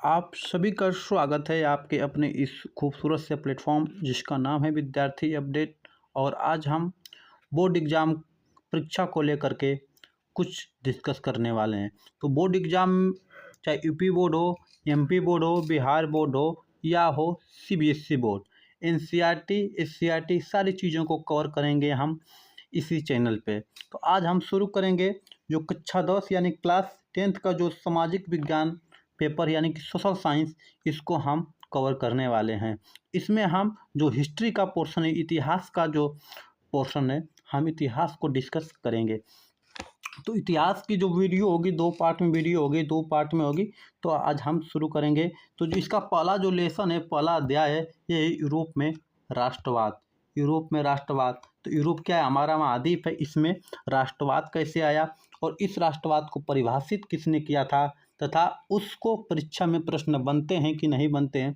आप सभी का स्वागत है आपके अपने इस खूबसूरत से प्लेटफॉर्म जिसका नाम है विद्यार्थी अपडेट। और आज हम बोर्ड एग्ज़ाम परीक्षा को लेकर के कुछ डिस्कस करने वाले हैं। तो बोर्ड एग्ज़ाम चाहे यूपी बोर्ड हो, एमपी बोर्ड हो, बिहार बोर्ड हो या हो सीबीएसई बोर्ड, एनसीईआरटी, एससीईआरटी सारी चीज़ों को कवर करेंगे हम इसी चैनल पे। तो आज हम शुरू करेंगे जो कक्षा 10 यानी क्लास 10th का जो सामाजिक विज्ञान पेपर यानी कि सोशल साइंस, इसको हम कवर करने वाले हैं। इसमें हम जो हिस्ट्री का पोर्शन है, इतिहास का जो पोर्शन है, हम इतिहास को डिस्कस करेंगे। तो इतिहास की जो वीडियो होगी, 2 पार्ट में वीडियो होगी, 2 पार्ट में होगी। तो आज हम शुरू करेंगे। तो जो इसका पहला जो लेसन है, पहला अध्याय है, ये है यूरोप में राष्ट्रवाद। यूरोप में राष्ट्रवाद, तो यूरोप क्या है? हमारा महाद्वीप है। इसमें राष्ट्रवाद कैसे आया और इस राष्ट्रवाद को परिभाषित किसने किया था, तथा उसको परीक्षा में प्रश्न बनते हैं कि नहीं बनते हैं,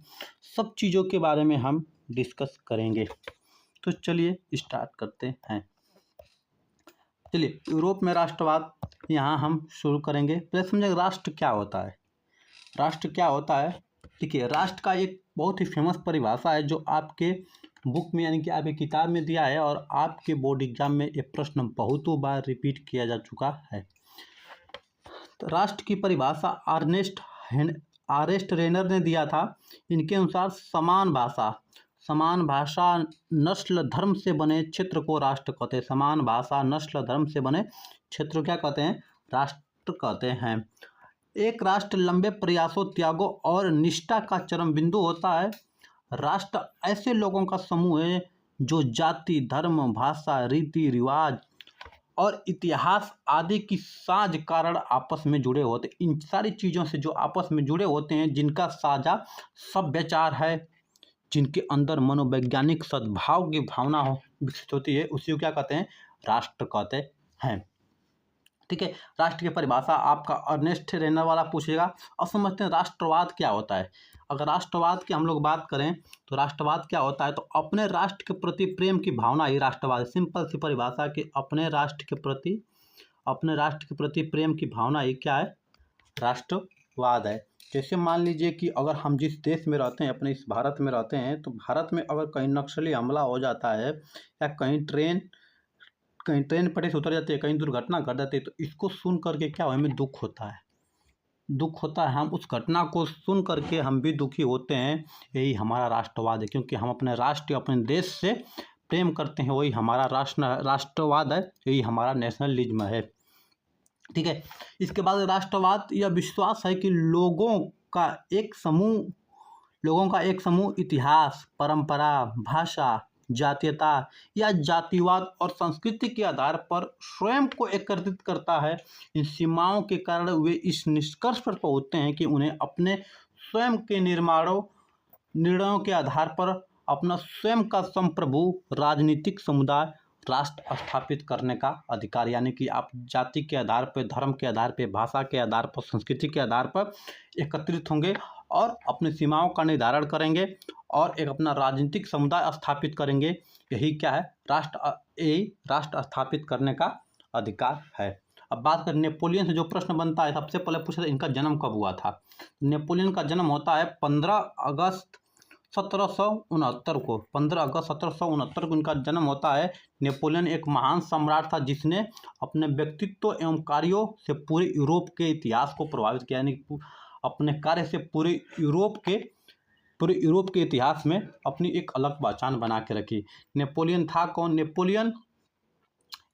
सब चीज़ों के बारे में हम डिस्कस करेंगे। तो चलिए स्टार्ट करते हैं। चलिए, यूरोप में राष्ट्रवाद यहाँ हम शुरू करेंगे। पहले समझें राष्ट्र क्या होता है। राष्ट्र क्या होता है? देखिए, राष्ट्र का एक बहुत ही फेमस परिभाषा है जो आपके बुक में यानी कि आपकी किताब में दिया है और आपके बोर्ड एग्जाम में ये प्रश्न बहुत बार रिपीट किया जा चुका है। तो राष्ट्र की परिभाषा आर्नेस्ट रेनर ने दिया था। इनके अनुसार समान भाषा नस्ल धर्म से बने क्षेत्र को राष्ट्र कहते हैं। समान भाषा नस्ल धर्म से बने क्षेत्र क्या कहते हैं? राष्ट्र कहते हैं। एक राष्ट्र लंबे प्रयासों, त्यागों और निष्ठा का चरम बिंदु होता है। राष्ट्र ऐसे लोगों का समूह है जो जाति, धर्म, भाषा, रीति रिवाज और इतिहास आदि की साझ कारण आपस में जुड़े होते हैं। इन सारी चीज़ों से जो आपस में जुड़े होते हैं, जिनका साझा सभ्याचार है, जिनके अंदर मनोवैज्ञानिक सद्भाव की भावना विकसित होती है, उसी को क्या कहते हैं? राष्ट्र कहते हैं। ठीक है, राष्ट्र की परिभाषा आपका अर्नेस्ट रेनर वाला पूछेगा। अब समझते हैं राष्ट्रवाद क्या होता है। अगर राष्ट्रवाद की हम लोग बात करें तो राष्ट्रवाद क्या होता है? तो अपने राष्ट्र के प्रति प्रेम की भावना ही राष्ट्रवाद। सिंपल सी परिभाषा कि अपने राष्ट्र के प्रति प्रेम की भावना ही क्या है? राष्ट्रवाद है। जैसे मान लीजिए कि अगर हम जिस देश में रहते हैं, अपने इस भारत में रहते हैं, तो भारत में अगर कहीं नक्सली हमला हो जाता है या कहीं ट्रेन पटरी से उतर जाती है, कहीं दुर्घटना घट जाती है, तो इसको सुन करके क्या हमें दुख होता है। हम उस घटना को सुन करके हम भी दुखी होते हैं। यही हमारा राष्ट्रवाद है, क्योंकि हम अपने राष्ट्र, अपने देश से प्रेम करते हैं। वही हमारा राष्ट्रवाद है, यही हमारा नेशनलिज्म है। ठीक है, इसके बाद राष्ट्रवाद यह विश्वास है कि लोगों का एक समूह इतिहास, परंपरा, भाषा, जातीयता या जातिवाद और संस्कृति के आधार पर स्वयं को एकत्रित करता है। इन सीमाओं के कारण वे इस निष्कर्ष पर पहुंचते हैं कि उन्हें अपने स्वयं के निर्णयों के आधार पर अपना स्वयं का संप्रभु राजनीतिक समुदाय राष्ट्र स्थापित करने का अधिकार, यानी कि आप जाति के आधार पर, धर्म के आधार पर, भाषा के आधार पर, संस्कृति के आधार पर एकत्रित होंगे और अपनी सीमाओं का निर्धारण करेंगे और एक अपना राजनीतिक समुदाय स्थापित करेंगे। यही क्या है? राष्ट्र स्थापित करने का अधिकार है। अब बात करें नेपोलियन से जो प्रश्न बनता है, सबसे पहले पूछा था इनका जन्म कब हुआ था। नेपोलियन का जन्म होता है 15 अगस्त 1769 को। 15 अगस्त 1769 को इनका जन्म होता है। नेपोलियन एक महान सम्राट था जिसने अपने व्यक्तित्व एवं कार्यों से पूरे यूरोप के इतिहास को प्रभावित किया, यानी अपने कार्य से पूरे यूरोप के इतिहास में अपनी एक अलग पहचान बना के रखी। नेपोलियन था कौन? नेपोलियन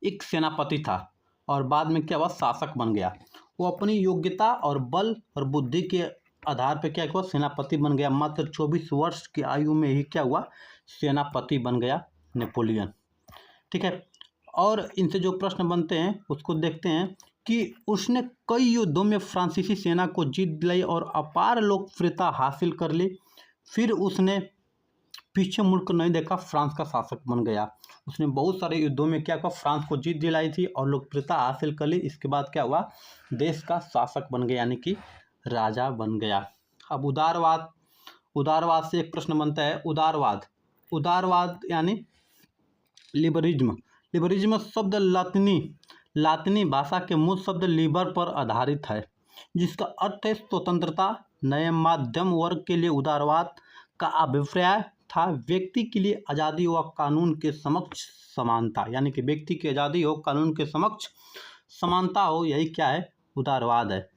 एक सेनापति था और बाद में क्या हुआ? शासक बन गया। वो अपनी योग्यता और बल और बुद्धि के आधार पर क्या हुआ? सेनापति बन गया। मात्र 24 वर्ष की आयु में ही क्या हुआ? सेनापति बन गया नेपोलियन। ठीक है, और इनसे जो प्रश्न बनते हैं उसको देखते हैं कि उसने कई युद्धों में फ्रांसीसी सेना को जीत दिलाई और अपार लोकप्रियता हासिल कर ली। फिर उसने पीछे मुड़कर नहीं देखा, फ्रांस का शासक बन गया। उसने बहुत सारे युद्धों में क्या किया? फ्रांस को जीत दिलाई थी और लोकप्रियता हासिल कर ली। इसके बाद क्या हुआ? देश का शासक बन गया, यानी कि राजा बन गया। अब उदारवाद से एक प्रश्न बनता है। उदारवाद यानी लिबरिज्म शब्द लातिनी भाषा के मूल शब्द लिबर पर आधारित है, जिसका अर्थ है स्वतंत्रता, नए मध्यम वर्ग के लिए उदारवाद का अभिप्राय था व्यक्ति के लिए आज़ादी व कानून के समक्ष समानता, यानी कि व्यक्ति की आज़ादी हो, कानून के समक्ष समानता हो, यही क्या है, उदारवाद है।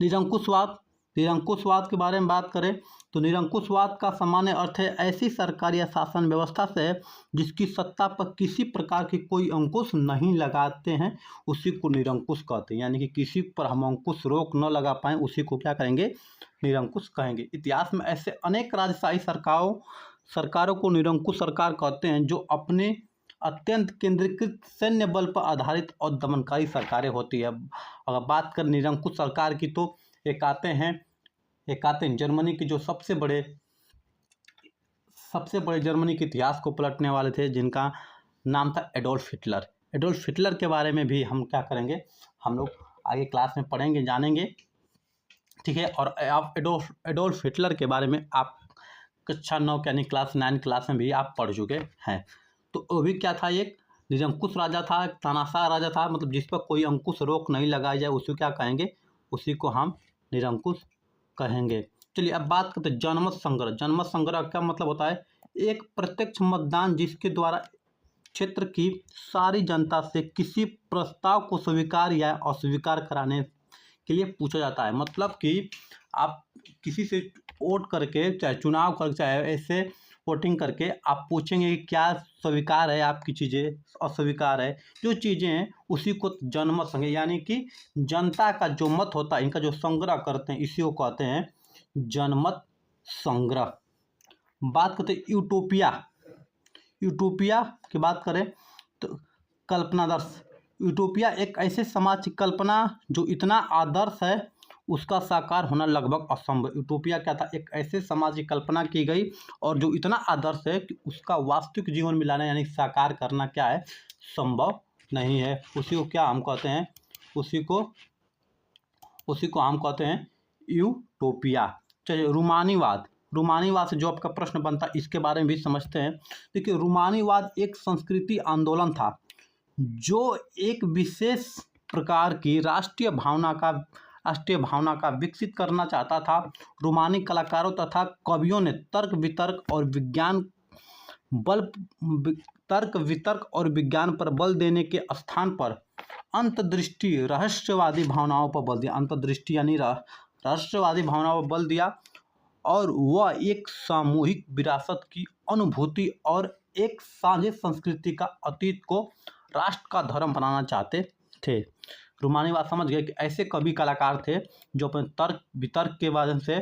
निरंकुशवाद, निरंकुशवाद के बारे में बात करें तो निरंकुशवाद का सामान्य अर्थ है ऐसी सरकार या शासन व्यवस्था से जिसकी सत्ता पर किसी प्रकार की कोई अंकुश नहीं लगाते हैं, उसी को निरंकुश कहते हैं। यानी कि किसी पर हम अंकुश रोक न लगा पाएँ, उसी को क्या कहेंगे, निरंकुश कहेंगे। इतिहास में ऐसे अनेक राजशाही सरकारों को निरंकुश सरकार कहते हैं, जो अपने अत्यंत केंद्रीकृत सैन्य बल पर आधारित और दमनकारी सरकारें होती है। अगर बात करें निरंकुश सरकार की तो एक आते हैं जर्मनी के जो सबसे बड़े जर्मनी के इतिहास को पलटने वाले थे, जिनका नाम था एडोल्फ हिटलर। एडोल्फ हिटलर के बारे में भी हम क्या करेंगे, हम लोग आगे क्लास में पढ़ेंगे, जानेंगे, ठीक है। और आप एडोल्फ हिटलर के बारे में आप कक्षा 9 यानी क्लास 9 क्लास में भी आप पढ़ चुके हैं। तो वो भी क्या था, एक निरंकुश राजा था, एक तानाशाह राजा था, मतलब जिस पर कोई अंकुश रोक नहीं लगाई जाए, उसी क्या कहेंगे, उसी को हम निरंकुश कहेंगे। चलिए अब बात करते हैं जनमत संग्रह। जनमत संग्रह का मतलब होता है एक प्रत्यक्ष मतदान जिसके द्वारा क्षेत्र की सारी जनता से किसी प्रस्ताव को स्वीकार या अस्वीकार कराने के लिए पूछा जाता है। मतलब कि आप किसी से वोट करके, चाहे चुनाव करके, चाहे ऐसे वोटिंग करके आप पूछेंगे कि क्या स्वीकार है, आपकी चीज़ें अस्वीकार है, जो चीज़ें हैं उसी को जनमत संग्रह, यानी कि जनता का जो मत होता है, इनका जो संग्रह करते हैं, इसी को कहते हैं जनमत संग्रह। बात करते हैं यूटोपिया। यूटोपिया की बात करें तो कल्पनादर्श। यूटोपिया एक ऐसे समाज की कल्पना जो इतना आदर्श है उसका साकार होना लगभग असंभव। यूटोपिया क्या था, एक ऐसे समाज की कल्पना की गई और जो इतना आदर्श है कि उसका वास्तविक जीवन में लाना यानी साकार करना क्या है, संभव नहीं है। उसी को क्या हम कहते हैं, उसी को हम कहते हैं यूटोपिया। चलिए रूमानीवाद। रूमानीवाद से जो आपका प्रश्न बनता है इसके बारे में भी समझते हैं। देखिए रूमानीवाद एक संस्कृति आंदोलन था जो एक विशेष प्रकार की राष्ट्रीय भावना का विकसित करना चाहता था। रूमानी कलाकारों तथा कवियों ने तर्क वितर्क और विज्ञान पर बल देने के स्थान पर अंतर्दृष्टि रहस्यवादी भावनाओं पर बल दिया। अंतर्दृष्टि यानी रहस्यवादी भावनाओं पर बल दिया और वह एक सामूहिक विरासत की अनुभूति और एक साझी संस्कृति का अतीत को राष्ट्र का धर्म बनाना चाहते थे। रूमानीवाद समझ गए कि ऐसे कवि कलाकार थे जो अपने तर्क वितर्क के माध्यम से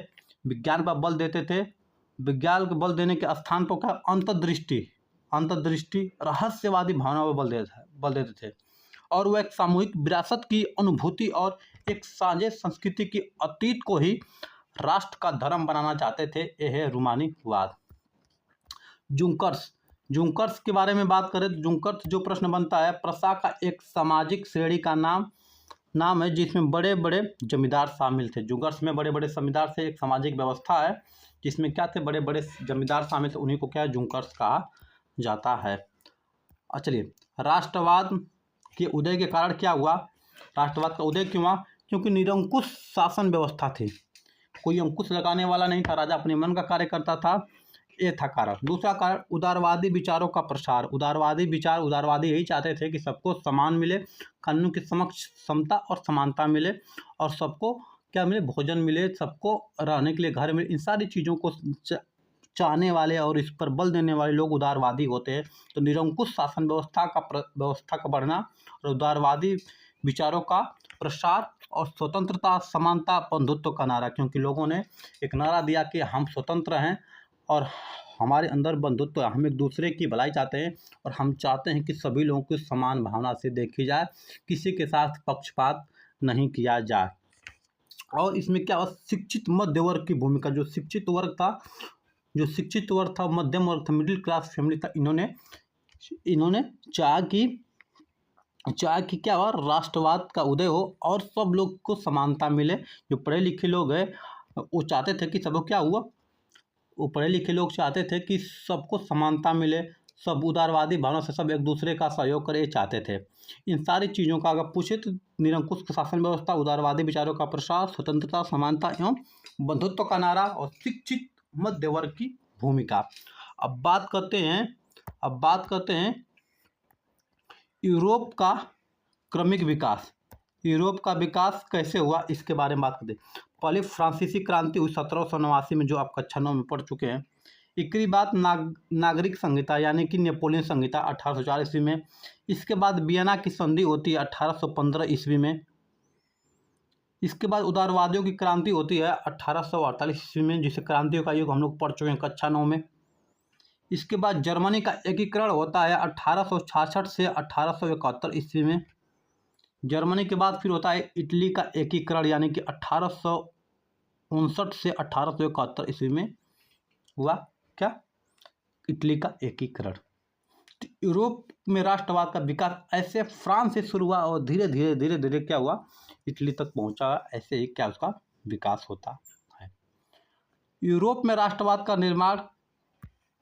विज्ञान पर बल देते थे। विज्ञान के बल देने के स्थान पर क्या, अंतर्दृष्टि रहस्यवादी भावनाओं पर बल देते थे और वह एक सामूहिक विरासत की अनुभूति और एक साझे संस्कृति की अतीत को ही राष्ट्र का धर्म बनाना चाहते थे। यह है रूमानीवाद। जुंकर्स के बारे में बात करें तो जुंकर्स जो प्रश्न बनता है, प्रशा का एक सामाजिक श्रेणी का नाम है जिसमें बड़े बड़े जमींदार शामिल थे। जुंकर्स में बड़े बड़े जमींदार से एक सामाजिक व्यवस्था है जिसमें क्या थे, बड़े बड़े जमींदार शामिल थे, उन्हीं को क्या जुंकर्स कहा जाता है। और चलिए राष्ट्रवाद के उदय के कारण क्या हुआ, राष्ट्रवाद का उदय क्यों हुआ, क्योंकि निरंकुश शासन व्यवस्था थी, कोई अंकुश लगाने वाला नहीं था, राजा अपने मन का कार्य करता था, ये था कारण। दूसरा कारण उदारवादी विचारों का प्रसार। उदारवादी यही चाहते थे कि सबको समान मिले, कानून के समक्ष समता और समानता मिले और सबको क्या मिले, भोजन मिले, सबको रहने के लिए घर मिले। इन सारी चीज़ों को चाहने वाले और इस पर बल देने वाले लोग उदारवादी होते हैं। तो निरंकुश शासन व्यवस्था का बढ़ना और उदारवादी विचारों का प्रसार और स्वतंत्रता, समानता, बंधुत्व का नारा, क्योंकि लोगों ने एक नारा दिया कि हम स्वतंत्र हैं और हमारे अंदर बंधुत्व है, हम एक दूसरे की भलाई चाहते हैं और हम चाहते हैं कि सभी लोगों को समान भावना से देखी जाए, किसी के साथ पक्षपात नहीं किया जाए। और इसमें क्या हुआ, शिक्षित मध्य वर्ग की भूमिका, जो शिक्षित वर्ग था, मध्यम वर्ग था, मिडिल क्लास फैमिली था, इन्होंने चाहा कि क्या हुआ, राष्ट्रवाद का उदय हो और सब लोग को समानता मिले। जो पढ़े लिखे लोग हैं वो चाहते थे कि सबको क्या हुआ, वो पढ़े लिखे लोग चाहते थे कि सबको समानता मिले, सब उदारवादी भावना से सब एक दूसरे का सहयोग करे चाहते थे। इन सारी चीज़ों का अगर पूछे तो निरंकुश शासन व्यवस्था, उदारवादी विचारों का प्रसार, स्वतंत्रता, समानता एवं बंधुत्व का नारा और शिक्षित मध्य वर्ग की भूमिका। अब बात करते हैं यूरोप का क्रमिक विकास। यूरोप का विकास कैसे हुआ इसके बारे में बात करते हैं। पहले फ्रांसीसी क्रांति हुई 1789 में, जो आप कक्षा 9 में पढ़ चुके हैं। इसके बाद नागरिक संहिता यानी कि नेपोलियन संहिता 1804 ईस्वी में। इसके बाद वियना की संधि होती है 1815 ईस्वी में। इसके बाद उदारवादियों की क्रांति होती है 1848 ईस्वी में, जिसे क्रांतियों का युग हम लोग पढ़ चुके हैं कक्षा 9 में। इसके बाद जर्मनी का एकीकरण होता है 1866 से 1871 ईस्वी में। जर्मनी के बाद फिर होता है इटली का एकीकरण, यानी कि 1859 से 1871 ईस्वी में हुआ क्या, इटली का एकीकरण। तो यूरोप में राष्ट्रवाद का विकास ऐसे फ्रांस से शुरू हुआ और धीरे धीरे क्या हुआ, इटली तक पहुंचा। ऐसे ही क्या उसका विकास होता है। यूरोप में राष्ट्रवाद का निर्माण,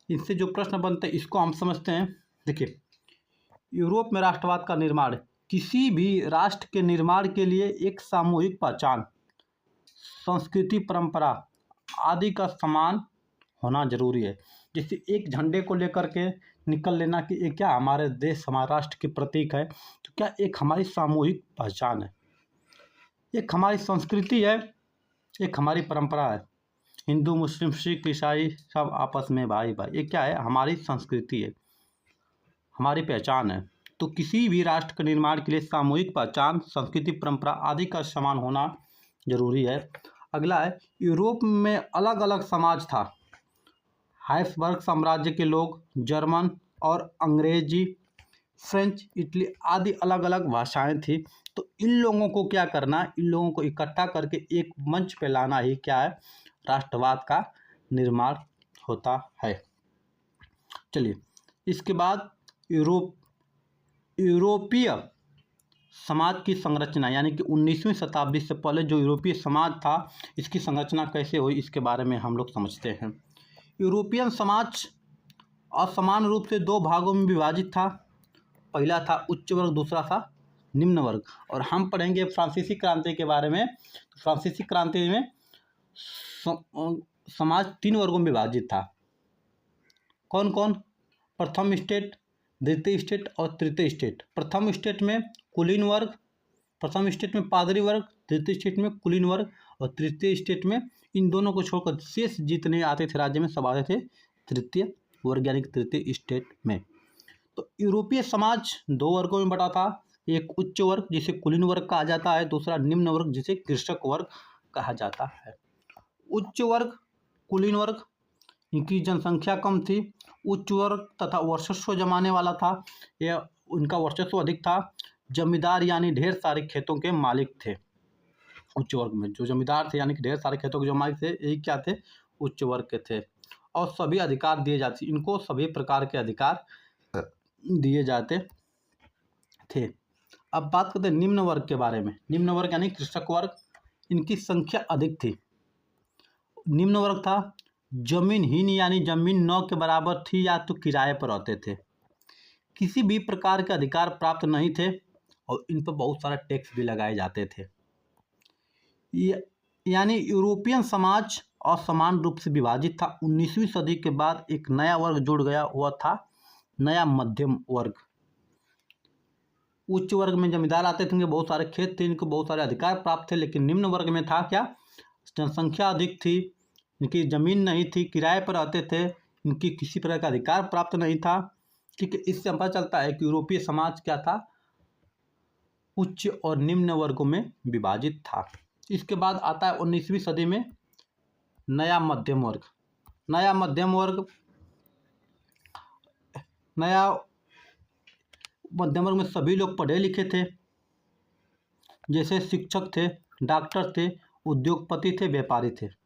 इससे जो प्रश्न बनते हैं इसको हम समझते हैं। देखिए, यूरोप में राष्ट्रवाद का निर्माण किसी भी राष्ट्र के निर्माण के लिए एक सामूहिक पहचान, संस्कृति, परंपरा आदि का समान होना जरूरी है। जैसे एक झंडे को लेकर के निकल लेना कि ये क्या हमारे देश, हमारे राष्ट्र के प्रतीक है, तो क्या एक हमारी सामूहिक पहचान है, एक हमारी संस्कृति है, एक हमारी परंपरा है। हिंदू, मुस्लिम, सिख, ईसाई सब आपस में भाई भाई, ये क्या है, हमारी संस्कृति है, हमारी पहचान है। तो किसी भी राष्ट्र के निर्माण के लिए सामूहिक पहचान, संस्कृति, परंपरा आदि का समान होना जरूरी है। अगला है, यूरोप में अलग अलग समाज था। हैब्सबर्ग साम्राज्य के लोग, जर्मन और अंग्रेजी, फ्रेंच, इटली आदि अलग अलग भाषाएं थी। तो इन लोगों को क्या करना, इन लोगों को इकट्ठा करके एक मंच पे लाना ही क्या है, राष्ट्रवाद का निर्माण होता है। चलिए, इसके बाद यूरोपीय समाज की संरचना, यानी कि 19वीं शताब्दी से पहले जो यूरोपीय समाज था, इसकी संरचना कैसे हुई इसके बारे में हम लोग समझते हैं। यूरोपियन समाज असमान रूप से दो भागों में विभाजित था। पहला था उच्च वर्ग, दूसरा था निम्न वर्ग। और हम पढ़ेंगे फ्रांसीसी क्रांति के बारे में। तो फ्रांसीसी क्रांति में समाज 3 वर्गों में विभाजित था। कौन कौन? प्रथम स्टेट, द्वितीय स्टेट और तृतीय स्टेट। प्रथम स्टेट में कुलीन वर्ग, प्रथम स्टेट में पादरी वर्ग, तृतीय स्टेट में कुलीन वर्ग और तृतीय स्टेट में, इन दोनों को छोड़कर शेष जितने आते थे राज्य में सब आते थे तृतीय वर्ग, यानी कि तृतीय स्टेट में। तो यूरोपीय समाज 2 वर्गों में बटा था। एक उच्च वर्ग जिसे कुलीन वर्ग कहा जाता है, दूसरा निम्न वर्ग जिसे कृषक वर्ग कहा जाता है। उच्च वर्ग, कुलीन वर्ग, इनकी जनसंख्या कम थी। उच्च वर्ग तथा वर्चस्व जमाने वाला था, यह उनका वर्चस्व अधिक था। जमींदार यानी ढेर सारे खेतों के मालिक थे। उच्च वर्ग में जो जमींदार थे यानी कि ढेर सारे खेतों के जो मालिक थे, यही क्या थे, उच्च वर्ग के थे। और सभी अधिकार दिए जाते, इनको सभी प्रकार के अधिकार दिए जाते थे। अब बात करते हैं निम्न वर्ग के बारे में। निम्न वर्ग यानी कृषक वर्ग, इनकी संख्या अधिक थी। निम्न वर्ग था जमीनहीन, यानी जमीन न के बराबर थी या तो किराए पर रहते थे, किसी भी प्रकार के अधिकार प्राप्त नहीं थे और इन पर बहुत सारा टैक्स भी लगाए जाते थे। यानी यूरोपियन समाज असमान रूप से विभाजित था। 19वीं सदी के बाद एक नया वर्ग जुड़ गया, वह था नया मध्यम वर्ग। उच्च वर्ग में जमींदार आते थे, बहुत सारे खेत थे, इनको बहुत सारे अधिकार प्राप्त थे। लेकिन निम्न वर्ग में था क्या, जनसंख्या अधिक थी, इनकी जमीन नहीं थी, किराए पर रहते थे, इनकी किसी प्रकार का अधिकार प्राप्त नहीं था। ठीक है, इससे पता चलता है कि यूरोपीय समाज क्या था, उच्च और निम्न वर्गों में विभाजित था। इसके बाद आता है 19वीं सदी में नया मध्यम वर्ग। नया मध्यम वर्ग में सभी लोग पढ़े लिखे थे, जैसे शिक्षक थे, डॉक्टर थे, उद्योगपति थे, व्यापारी थे।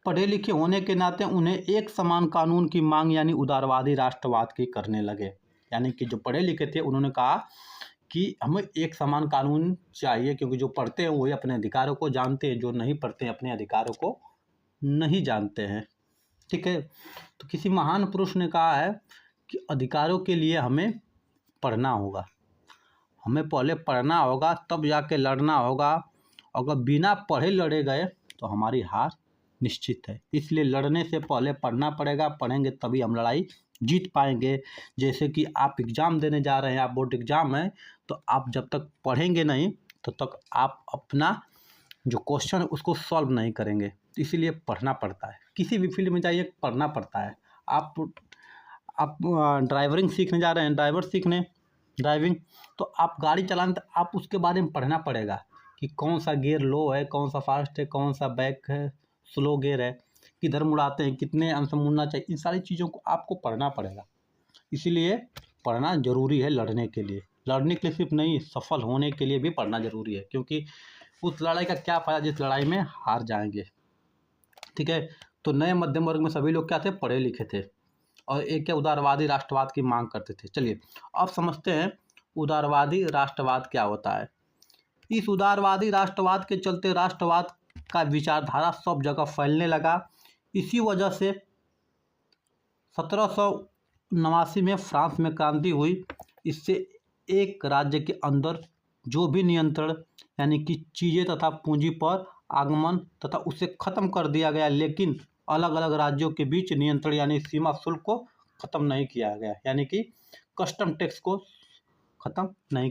पढ़े लिखे होने के नाते उन्हें एक समान कानून की मांग यानी उदारवादी राष्ट्रवाद की करने लगे। यानी कि जो पढ़े लिखे थे उन्होंने कहा कि हमें एक समान कानून चाहिए, क्योंकि जो पढ़ते हैं वही अपने अधिकारों को जानते हैं, जो नहीं पढ़ते हैं अपने अधिकारों को नहीं जानते हैं। ठीक है। तो किसी महान पुरुष ने कहा है कि अधिकारों के लिए हमें पढ़ना होगा, हमें पहले पढ़ना होगा तब जाके लड़ना होगा। अगर बिना पढ़े लड़े गए तो हमारी हार निश्चित है। इसलिए लड़ने से पहले पढ़ना पड़ेगा, पढ़ेंगे तभी हम लड़ाई जीत पाएंगे। जैसे कि आप एग्ज़ाम देने जा रहे हैं, आप बोर्ड एग्ज़ाम है, तो आप जब तक पढ़ेंगे नहीं तब तक आप अपना जो क्वेश्चन है उसको सॉल्व नहीं करेंगे। इसीलिए पढ़ना पड़ता है, किसी भी फील्ड में जाइए पढ़ना पड़ता है। आप ड्राइवरिंग सीखने जा रहे हैं, ड्राइवर सीखने ड्राइविंग, तो आप गाड़ी चलाने तो आप उसके बारे में पढ़ना पड़ेगा कि कौन सा गियर लो है, कौन सा फास्ट है, कौन सा बैक है, स्लो गियर है, किधर मुड़ाते हैं, कितने अंश में मुड़ना चाहिए, इन सारी चीज़ों को आपको पढ़ना पड़ेगा। इसीलिए पढ़ना ज़रूरी है लड़ने के लिए। लड़ने के लिए सिर्फ नहीं, सफल होने के लिए भी पढ़ना ज़रूरी है, क्योंकि उस लड़ाई का क्या फ़ायदा जिस लड़ाई में हार जाएंगे। ठीक है। तो नए मध्यम वर्ग में सभी लोग क्या थे, पढ़े लिखे थे और एक क्या उदारवादी राष्ट्रवाद की मांग करते थे। चलिए अब समझते हैं उदारवादी राष्ट्रवाद क्या होता है। इस उदारवादी राष्ट्रवाद के चलते राष्ट्रवाद का विचारधारा सब जगह फैलने लगा। इसी वजह से 1789 में फ्रांस में क्रांति हुई। इससे एक राज्य के अंदर जो भी नियंत्रण यानी कि चीज़ें तथा पूंजी पर आगमन तथा उसे खत्म कर दिया गया, लेकिन अलग अलग राज्यों के बीच नियंत्रण यानी सीमा शुल्क को खत्म नहीं किया गया, यानी कि कस्टम टैक्स को खत्म नहीं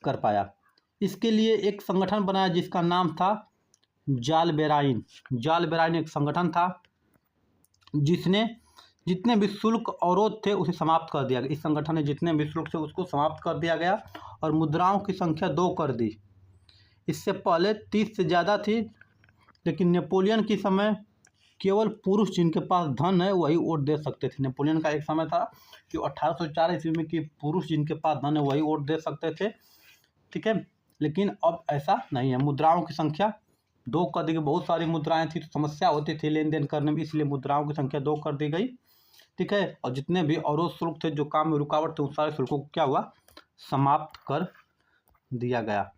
कर पाया। इसके लिए एक संगठन बनाया जिसका नाम था जाल बेराइन। जाल बेराइन एक संगठन था जिसने जितने भी शुल्क अवरोध थे उसे समाप्त कर दिया गया। इस संगठन ने जितने भी शुल्क थे उसको समाप्त कर दिया गया और मुद्राओं की संख्या 2 कर दी। इससे पहले 30 से ज़्यादा थी, लेकिन नेपोलियन के समय केवल पुरुष जिनके पास धन है वही वोट दे सकते थे। नेपोलियन का एक समय था कि 1804 ईस्वी में कि पुरुष जिनके पास धन है वही वोट दे सकते थे। ठीक है, लेकिन अब ऐसा नहीं है। मुद्राओं की संख्या 2 कर दी गई। बहुत सारी मुद्राएं थी तो समस्या होती थी लेन देन करने में, इसलिए मुद्राओं की संख्या 2 कर दी गई। ठीक है, और जितने भी अवरोध शुल्क थे जो काम में रुकावट थे उन सारे शुल्कों को क्या हुआ, समाप्त कर दिया गया।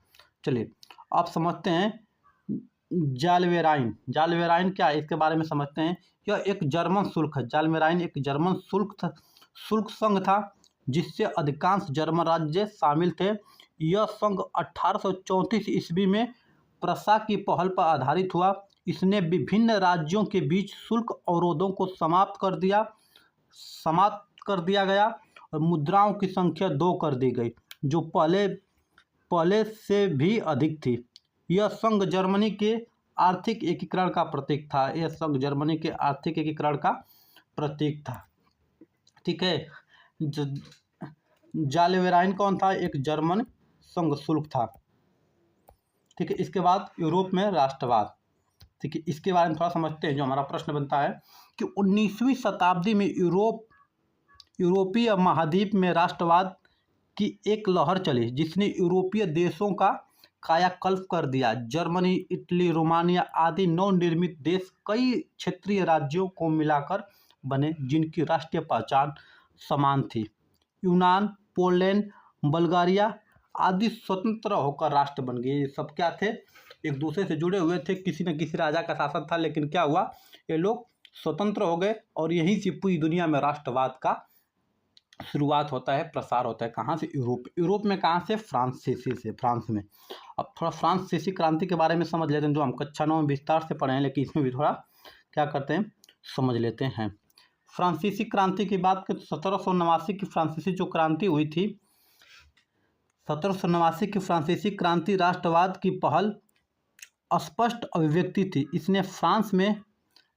चलिए आप समझते हैं जालवेराइन। जालवेराइन क्या है इसके बारे में समझते हैं। यह एक जर्मन शुल्क है। जालवेराइन एक जर्मन शुल्क संघ था जिससे अधिकांश जर्मन राज्य शामिल थे। यह संघ 1834 ईस्वी में प्रसा की पहल पर आधारित हुआ। इसने विभिन्न राज्यों के बीच शुल्क अवरोधों को समाप्त कर दिया गया और मुद्राओं की संख्या 2 कर दी गई, जो पहले से भी अधिक थी। यह संघ जर्मनी के आर्थिक एकीकरण का प्रतीक था। यह संघ जर्मनी के आर्थिक एकीकरण का प्रतीक था। ठीक है, जालवेराइन कौन था, एक जर्मन संघ शुल्क था। ठीक है, इसके बाद यूरोप में राष्ट्रवाद। ठीक है, इसके बारे में थोड़ा समझते हैं। जो हमारा प्रश्न बनता है कि 19वीं शताब्दी में यूरोपीय महाद्वीप में राष्ट्रवाद की एक लहर चली जिसने यूरोपीय देशों का कायाकल्प कर दिया। जर्मनी, इटली, रोमानिया आदि नवनिर्मित देश कई क्षेत्रीय राज्यों को मिलाकर बने जिनकी राष्ट्रीय पहचान समान थी। यूनान, पोलैंड, बल्गारिया आदि स्वतंत्र होकर राष्ट्र बन गए। ये सब क्या थे, एक दूसरे से जुड़े हुए थे। किसी न किसी राजा का शासन था, लेकिन क्या हुआ, ये लोग स्वतंत्र हो गए और यहीं से पूरी दुनिया में राष्ट्रवाद का शुरुआत होता है, प्रसार होता है। कहाँ से, यूरोप में। कहाँ से, फ्रांस में। अब थोड़ा फ्रांसीसी क्रांति के बारे में समझ लेते हैं, जो हम कक्षा 9 में विस्तार से पढ़े हैं, लेकिन इसमें भी थोड़ा क्या करते हैं, समझ लेते हैं। फ्रांसीसी क्रांति की बात करें तो 1789 की फ्रांसीसी जो क्रांति हुई थी, 1789 की फ्रांसीसी क्रांति राष्ट्रवाद की पहल स्पष्ट अभिव्यक्ति थी। इसने फ्रांस में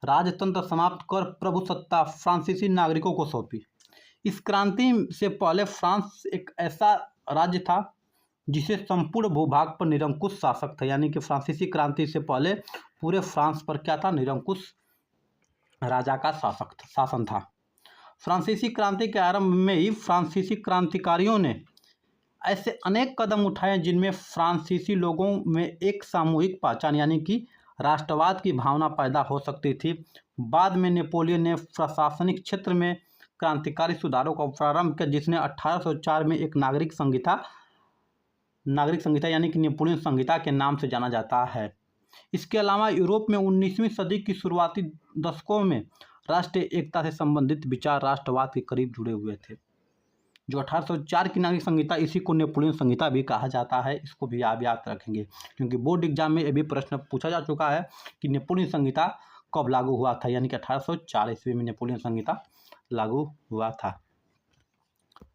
राजतंत्र समाप्त कर प्रभुसत्ता फ्रांसीसी नागरिकों को सौंपी। इस क्रांति से पहले फ्रांस एक ऐसा राज्य था जिसे संपूर्ण भूभाग पर निरंकुश शासक था। यानी कि फ्रांसीसी क्रांति से पहले पूरे फ्रांस पर क्या था, निरंकुश राजा का शासन था। फ्रांसीसी क्रांति के आरंभ में ही फ्रांसीसी क्रांतिकारियों ने ऐसे अनेक कदम उठाए जिनमें फ्रांसीसी लोगों में एक सामूहिक पहचान यानी कि राष्ट्रवाद की भावना पैदा हो सकती थी। बाद में नेपोलियन ने प्रशासनिक क्षेत्र में क्रांतिकारी सुधारों का प्रारंभ किया, जिसने 1804 में एक नागरिक संहिता यानी कि नेपोलियन संहिता के नाम से जाना जाता है। इसके अलावा यूरोप में 19वीं सदी की शुरुआती दशकों में राष्ट्रीय एकता से संबंधित विचार राष्ट्रवाद के करीब जुड़े हुए थे। जो 1804 की नागरिक संहिता, इसी को नेपोलियन संहिता भी कहा जाता है। इसको भी आप याद रखेंगे क्योंकि बोर्ड एग्जाम में ये भी प्रश्न पूछा जा चुका है कि नेपोलियन संहिता कब लागू हुआ था, यानी कि 1804 ईस्वी में नेपोलियन संहिता लागू हुआ था।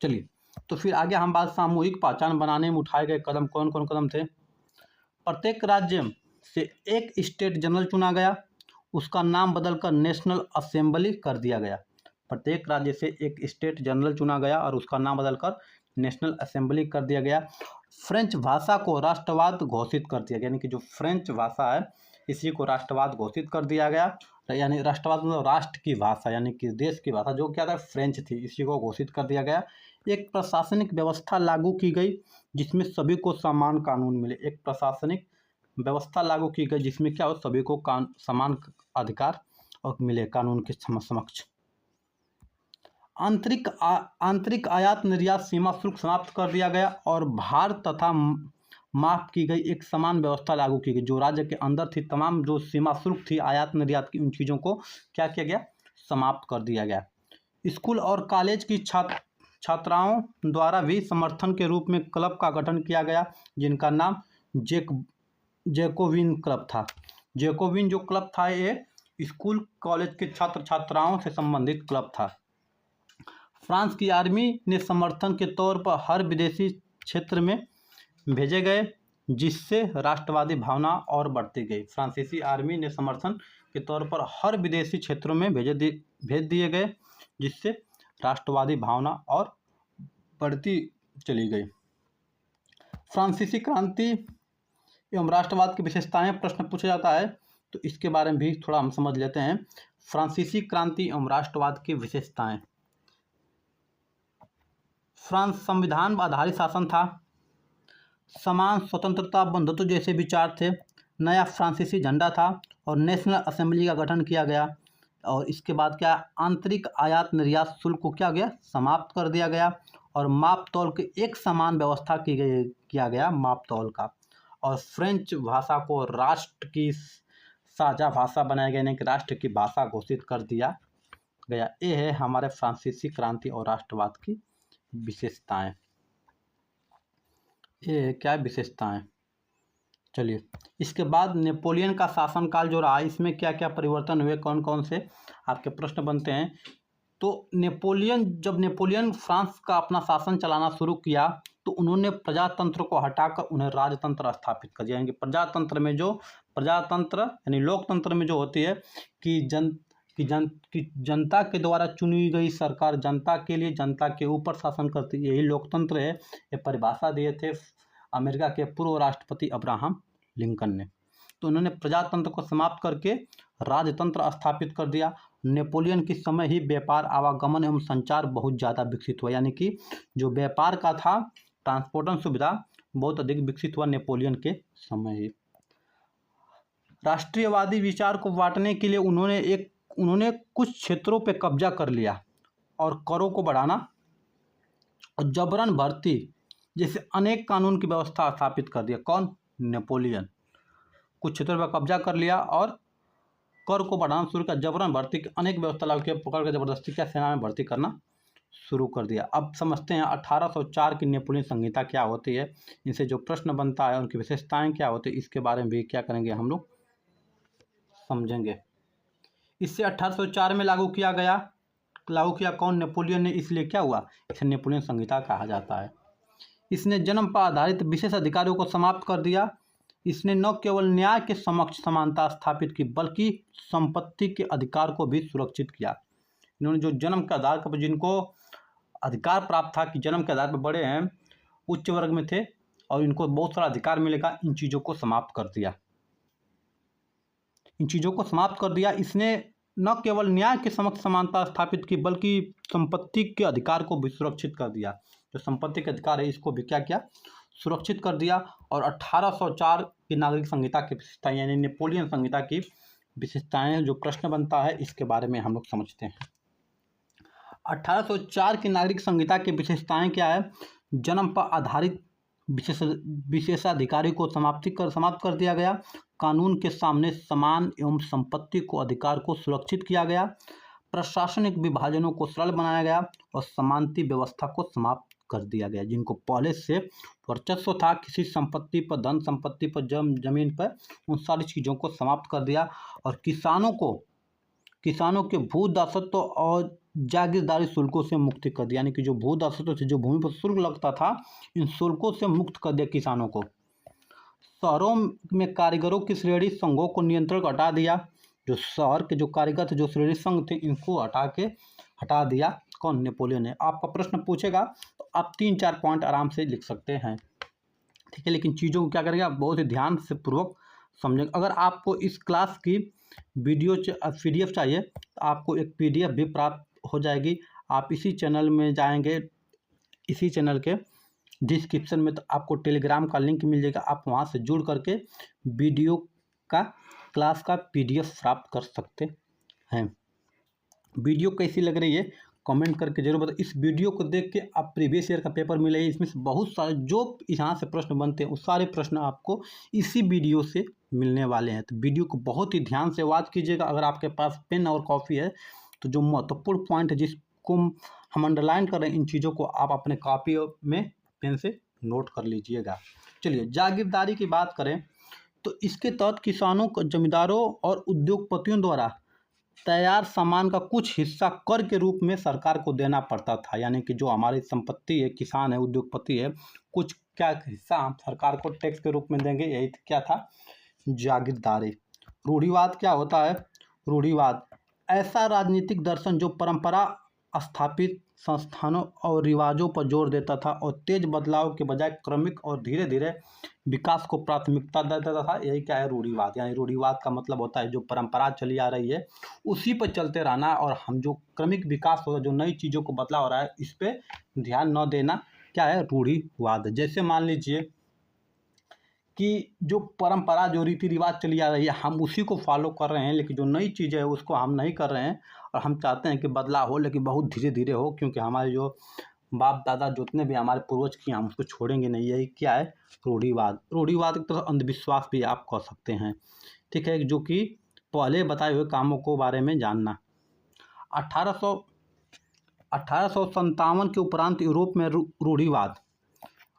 चलिए, तो फिर आगे हम बात सामूहिक पहचान बनाने में उठाए गए कदम कौन कौन कदम थे। प्रत्येक राज्य से एक स्टेट जनरल चुना गया, उसका नाम बदलकर नेशनल असेंबली कर दिया गया। प्रत्येक राज्य से एक स्टेट जनरल चुना गया और उसका नाम बदलकर नेशनल असेंबली कर दिया गया। फ्रेंच भाषा को राष्ट्रवाद घोषित कर दिया गया, यानी कि जो फ्रेंच भाषा है इसी को राष्ट्रवाद घोषित कर दिया गया। यानी राष्ट्रवाद मतलब राष्ट्र की भाषा, यानी कि देश की भाषा, जो क्या था फ्रेंच थी, इसी को घोषित कर दिया गया। एक प्रशासनिक व्यवस्था लागू की गई जिसमें सभी को समान कानून मिले। एक प्रशासनिक व्यवस्था लागू की गई जिसमें क्या हो, सभी को समान अधिकार और मिले कानून के समक्ष। आंतरिक आयात निर्यात सीमा शुल्क समाप्त कर दिया गया और भार तथा माफ की गई एक समान व्यवस्था लागू की गई। जो राज्य के अंदर थी तमाम जो सीमा शुल्क थी आयात निर्यात की, उन चीज़ों को क्या किया गया, समाप्त कर दिया गया। स्कूल और कॉलेज की छात्राओं द्वारा भी समर्थन के रूप में क्लब का गठन किया गया जिनका नाम जैकोबिन क्लब था। जैकोबिन जो क्लब था ये स्कूल कॉलेज के छात्र छात्राओं से संबंधित क्लब था। फ्रांस की आर्मी ने समर्थन के तौर पर हर विदेशी क्षेत्र में भेजे गए जिससे राष्ट्रवादी भावना और बढ़ती गई। फ्रांसीसी आर्मी ने समर्थन के तौर पर हर विदेशी क्षेत्रों में भेज दिए गए जिससे राष्ट्रवादी भावना और बढ़ती चली गई। फ्रांसीसी क्रांति एवं राष्ट्रवाद की विशेषताएं प्रश्न पूछा जाता है, तो इसके बारे में भी थोड़ा हम समझ लेते हैं। फ्रांसीसी क्रांति एवं राष्ट्रवाद की विशेषताएं। फ्रांस संविधान आधारित शासन था, समान स्वतंत्रता बंधुत्व जैसे विचार थे, नया फ्रांसीसी झंडा था और नेशनल असेंबली का गठन किया गया। और इसके बाद क्या, आंतरिक आयात निर्यात शुल्क को क्या गया, समाप्त कर दिया गया और माप तौल की एक समान व्यवस्था किया गया माप तौल का। और फ्रेंच भाषा को राष्ट्र की साझा भाषा बनाया गया, यानी कि राष्ट्र की भाषा घोषित कर दिया गया। ये है हमारे फ्रांसीसी क्रांति और राष्ट्रवाद की विशेषताएं। ये क्या विशेषताएं। चलिए, इसके बाद नेपोलियन का शासनकाल जो रहा, इसमें क्या क्या परिवर्तन हुए, कौन कौन से आपके प्रश्न बनते हैं। तो जब नेपोलियन फ्रांस का अपना शासन चलाना शुरू किया तो उन्होंने प्रजातंत्र को हटाकर उन्हें राजतंत्र स्थापित कर दिया। यानी कि प्रजातंत्र यानी लोकतंत्र में जो होती है कि जनता के द्वारा चुनी गई सरकार जनता के लिए, जनता के ऊपर शासन करती है, यही लोकतंत्र है। ये परिभाषा दिए थे अमेरिका के पूर्व राष्ट्रपति अब्राहम लिंकन ने। तो उन्होंने प्रजातंत्र को समाप्त करके राजतंत्र स्थापित कर दिया। नेपोलियन के समय ही व्यापार, आवागमन एवं संचार बहुत ज़्यादा विकसित हुआ, यानी कि जो व्यापार का था, ट्रांसपोर्टेशन सुविधा बहुत अधिक विकसित हुआ नेपोलियन के समय ही। राष्ट्रीयवादी विचार को बांटने के लिए उन्होंने कुछ क्षेत्रों पर कब्जा कर लिया और करों को बढ़ाना और जबरन भर्ती जैसे अनेक कानून की व्यवस्था स्थापित कर दिया। कौन? नेपोलियन। कुछ क्षेत्रों पर कब्जा कर लिया और कर को बढ़ाना शुरू किया, जबरन भर्ती की अनेक व्यवस्था लागू किया, पकड़ कर जबरदस्ती क्या सेना में भर्ती करना शुरू कर दिया। अब समझते हैं 1804 की नेपोलियन संहिता क्या होती है, इनसे जो प्रश्न बनता है उनकी विशेषताएं क्या होती है, इसके बारे में भी क्या करेंगे हम लोग समझेंगे। इससे 1804 में लागू किया कौन? नेपोलियन ने। इसलिए क्या हुआ, इसे नेपोलियन संहिता कहा जाता है। इसने जन्म पर आधारित विशेष अधिकारियों को समाप्त कर दिया। इसने न केवल न्याय के समक्ष समानता स्थापित की बल्कि संपत्ति के अधिकार को भी सुरक्षित किया। इन्होंने जो जन्म के आधार पर जिनको अधिकार प्राप्त था कि जन्म के आधार पर बड़े हैं, उच्च वर्ग में थे और इनको बहुत सारा अधिकार मिलेगा, इन चीज़ों को समाप्त कर दिया। इसने न केवल न्याय के समक्ष समानता स्थापित की बल्कि संपत्ति के अधिकार को भी सुरक्षित कर दिया। जो संपत्ति के अधिकार है इसको भी क्या किया, सुरक्षित कर दिया। और 1804 की नागरिक संहिता की विशेषताएं, यानी नेपोलियन संहिता की विशेषताएं, जो प्रश्न बनता है इसके बारे में हम लोग समझते हैं। 1804 की नागरिक संहिता की विशेषताएं क्या है? जन्म पर आधारित विशेषाधिकारी को समाप्त कर दिया गया। कानून के सामने समान एवं संपत्ति को अधिकार को सुरक्षित किया गया, प्रशासनिक विभाजनों को सरल बनाया गया और समानता व्यवस्था को समाप्त कर दिया गया। जिनको पहले से वर्चस्व था किसी संपत्ति पर, धन संपत्ति पर, जमीन पर, उन सारी चीज़ों को समाप्त कर दिया और किसानों के भू दासत्व और जागीरदारी शुल्कों से मुक्ति कर दिया। यानी कि जो भू दासत्व थे, जो भूमि पर शुल्क लगता था, इन शुल्कों से मुक्त कर दिया किसानों को। शहरों में कारीगरों की श्रेणी संघों को नियंत्रण हटा दिया। जो शहर के जो कारीगर थे, जो श्रेणी संघ थे, इनको हटा दिया। कौन? नेपोलियन ने। आपका प्रश्न पूछेगा तो आप 3-4 पॉइंट आराम से लिख सकते हैं, ठीक है। लेकिन चीज़ों को क्या करेंगे आप बहुत ही ध्यान से पूर्वक समझेंगे। अगर आपको इस क्लास की वीडियो PDF चाहिए तो आपको एक PDF भी प्राप्त हो जाएगी। आप इसी चैनल में जाएंगे, इसी चैनल के डिस्क्रिप्शन में तो आपको टेलीग्राम का लिंक मिल जाएगा। आप वहां से जुड़ करके वीडियो का क्लास का PDF प्राप्त कर सकते हैं। वीडियो कैसी लग रही है कमेंट करके जरूर बताएं। इस वीडियो को देख के आप प्रीवियस ईयर का पेपर मिलेगा। इसमें से बहुत सारे जो यहाँ से प्रश्न बनते हैं, उस सारे प्रश्न आपको इसी वीडियो से मिलने वाले हैं। तो वीडियो को बहुत ही ध्यान से वॉच कीजिएगा। अगर आपके पास पेन और कॉपी है तो जो महत्वपूर्ण पॉइंट है जिसको हम अंडरलाइन कर रहे हैं, इन चीज़ों को आप अपने कॉपी में पेन से नोट कर लीजिएगा। चलिए, जागीरदारी की बात करें तो इसके तहत किसानों, जमींदारों और उद्योगपतियों द्वारा तैयार सामान का कुछ हिस्सा कर के रूप में सरकार को देना पड़ता था। यानी कि जो हमारी संपत्ति है, किसान है, उद्योगपति है, कुछ क्या हिस्सा हम सरकार को टैक्स के रूप में देंगे। यही क्या था? जागीरदारी। रूढ़िवाद क्या होता है? रूढ़िवाद ऐसा राजनीतिक दर्शन जो परंपरा स्थापित संस्थानों और रिवाजों पर जोर देता था और तेज बदलाव के बजाय क्रमिक और धीरे धीरे विकास को प्राथमिकता देता था। यही क्या है? रूढ़िवाद। यानी रूढ़िवाद का मतलब होता है जो परंपरा चली आ रही है उसी पर चलते रहना, और हम जो क्रमिक विकास हो रहा है, जो नई चीज़ों को बदलाव हो रहा है, इस पर ध्यान न देना, क्या है? रूढ़िवाद। जैसे मान लीजिए कि जो परंपरा, जो रीति रिवाज चली आ रही है, हम उसी को फॉलो कर रहे हैं, लेकिन जो नई चीज़ है उसको हम नहीं कर रहे हैं। और हम चाहते हैं कि बदलाव हो, लेकिन बहुत धीरे धीरे हो, क्योंकि हमारे जो बाप दादा जितने भी हमारे पूर्वज किए, हम उसको छोड़ेंगे नहीं। यही क्या है? रूढ़िवाद। रूढ़िवाद एक तरह अंधविश्वास भी आप कह सकते हैं, ठीक है, जो कि पहले बताए हुए कामों को बारे में जानना। 1857 के उपरांत यूरोप में रूढ़िवाद।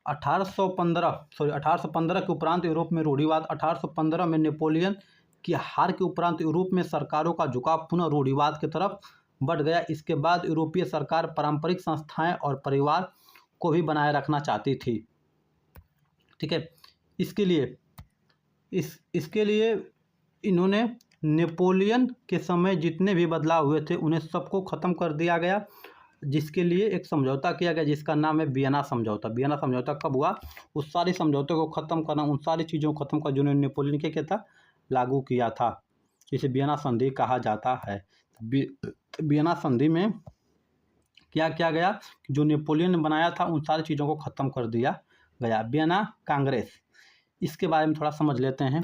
1815 के उपरांत यूरोप में रूढ़िवाद। 1815 में नेपोलियन की हार के उपरांत यूरोप में सरकारों का झुकाव पुनः रूढ़िवाद की तरफ बढ़ गया। इसके बाद यूरोपीय सरकार पारंपरिक संस्थाएं और परिवार को भी बनाए रखना चाहती थी, ठीक है। इसके लिए इन्होंने नेपोलियन के समय जितने भी बदलाव हुए थे उन्हें सबको ख़त्म कर दिया गया, जिसके लिए एक समझौता किया गया जिसका नाम है वियना समझौता। वियना समझौता कब हुआ? उस सारी समझौते को ख़त्म करना, उन सारी चीज़ों को ख़त्म कर जिन्होंने नेपोलियन क्या किया था? लागू किया था, जिसे वियना संधि कहा जाता है। वियना संधि में क्या किया गया? जो नेपोलियन ने बनाया था उन सारी चीज़ों को ख़त्म कर दिया गया। वियना कांग्रेस, इसके बारे में थोड़ा समझ लेते हैं।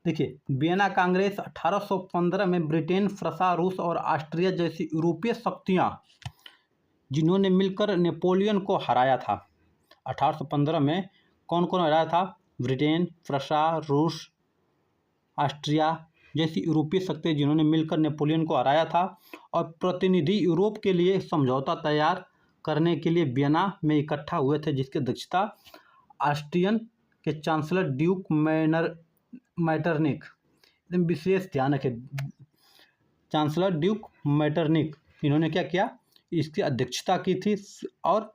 देखिए, वियना कांग्रेस 1815 में ब्रिटेन, फ्रांस, रूस और ऑस्ट्रिया जैसी यूरोपीय शक्तियाँ जिन्होंने मिलकर नेपोलियन को हराया था। 1815 में कौन कौन हराया था? ब्रिटेन, फ्रांस, रूस, ऑस्ट्रिया जैसी यूरोपीय शक्तियाँ जिन्होंने मिलकर नेपोलियन को हराया था। और प्रतिनिधि यूरोप के लिए समझौता तैयार करने के लिए वियना में इकट्ठा हुए थे, जिसकी अध्यक्षता ऑस्ट्रियन के चांसलर ड्यूक मैटरनिक, एकदम विशेष ध्यान रखें, चांसलर ड्यूक मैटरनिक, इन्होंने क्या किया? इसकी अध्यक्षता की थी और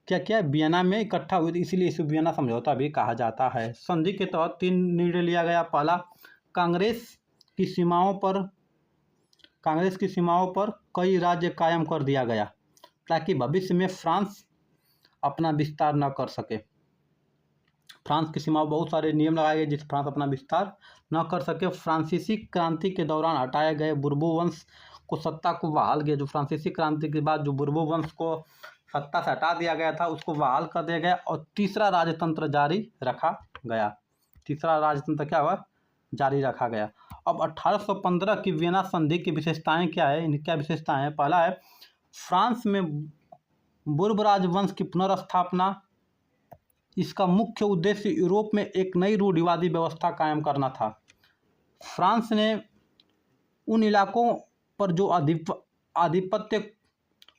क्या किया? वियना में इकट्ठा हुए थे, इसीलिए इसे वियना समझौता भी कहा जाता है। संधि के तहत 3 निर्णय लिया गया। पहला, कांग्रेस की सीमाओं पर कई राज्य कायम कर दिया गया ताकि भविष्य में फ्रांस अपना विस्तार न कर सके। फ्रांस की सीमाओं बहुत सारे नियम लगाए गए जिससे फ्रांस अपना विस्तार न कर सके। फ्रांसीसी क्रांति के दौरान हटाए गए बुर्बो वंश को सत्ता को बहाल किया। जो फ्रांसीसी क्रांति के बाद जो बुर्बो वंश को सत्ता से हटा दिया गया था उसको बहाल कर दिया गया। और तीसरा राजतंत्र जारी रखा गया। तीसरा राजतंत्र क्या हुआ? जारी रखा गया। अब 1815 की वियना संधि की विशेषताएं क्या है? इनकी क्या विशेषताएं हैं? पहला है, फ्रांस में बुर्ब राजवंश की पुनर्स्थापना इसका मुख्य उद्देश्य यूरोप में एक नई रूढ़िवादी व्यवस्था कायम करना था। फ्रांस ने उन इलाकों पर जो आधिपत्य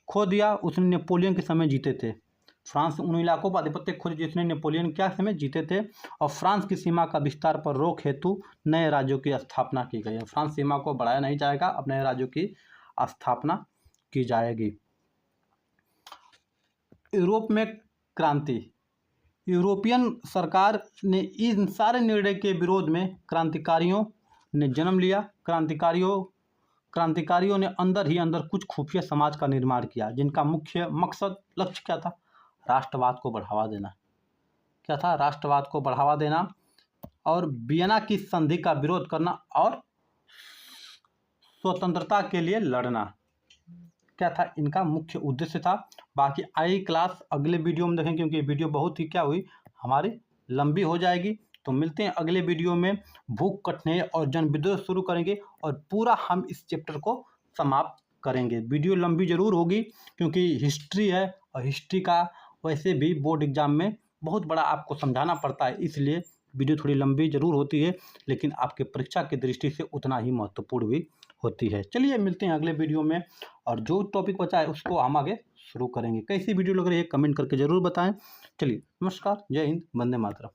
खो दिया उसने नेपोलियन के समय जीते थे। फ्रांस उन इलाकों पर आधिपत्य खो दिया जिसने नेपोलियन क्या समय जीते थे, और फ्रांस की सीमा का विस्तार पर रोक हेतु नए राज्यों की स्थापना की गई है। फ्रांस सीमा को बढ़ाया नहीं जाएगा, अब नए राज्यों की स्थापना की जाएगी। यूरोप में क्रांति। यूरोपियन सरकार ने इन सारे निर्णय के विरोध में क्रांतिकारियों ने जन्म लिया। क्रांतिकारियों ने अंदर ही अंदर कुछ खुफिया समाज का निर्माण किया, जिनका मुख्य मकसद लक्ष्य क्या था? राष्ट्रवाद को बढ़ावा देना। क्या था? राष्ट्रवाद को बढ़ावा देना और वियना की संधि का विरोध करना और स्वतंत्रता के लिए लड़ना। क्या था? इनका मुख्य उद्देश्य था। बाकी आई क्लास अगले वीडियो में देखें, क्योंकि वीडियो बहुत ही क्या हुई हमारी लंबी हो जाएगी। तो मिलते हैं अगले वीडियो में। भूख कटने और जन विद्रोह शुरू करेंगे और पूरा हम इस चैप्टर को समाप्त करेंगे। वीडियो लंबी जरूर होगी क्योंकि हिस्ट्री है, और हिस्ट्री का वैसे भी बोर्ड एग्जाम में बहुत बड़ा आपको समझाना पड़ता है, इसलिए वीडियो थोड़ी लंबी जरूर होती है, लेकिन आपके परीक्षा की दृष्टि से उतना ही महत्वपूर्ण भी होती है। चलिए मिलते हैं अगले वीडियो में, और जो टॉपिक बचा है उसको हम आगे शुरू करेंगे। कैसी वीडियो लग रही है कमेंट करके ज़रूर बताएं। चलिए नमस्कार, जय हिंद, वंदे मातरम।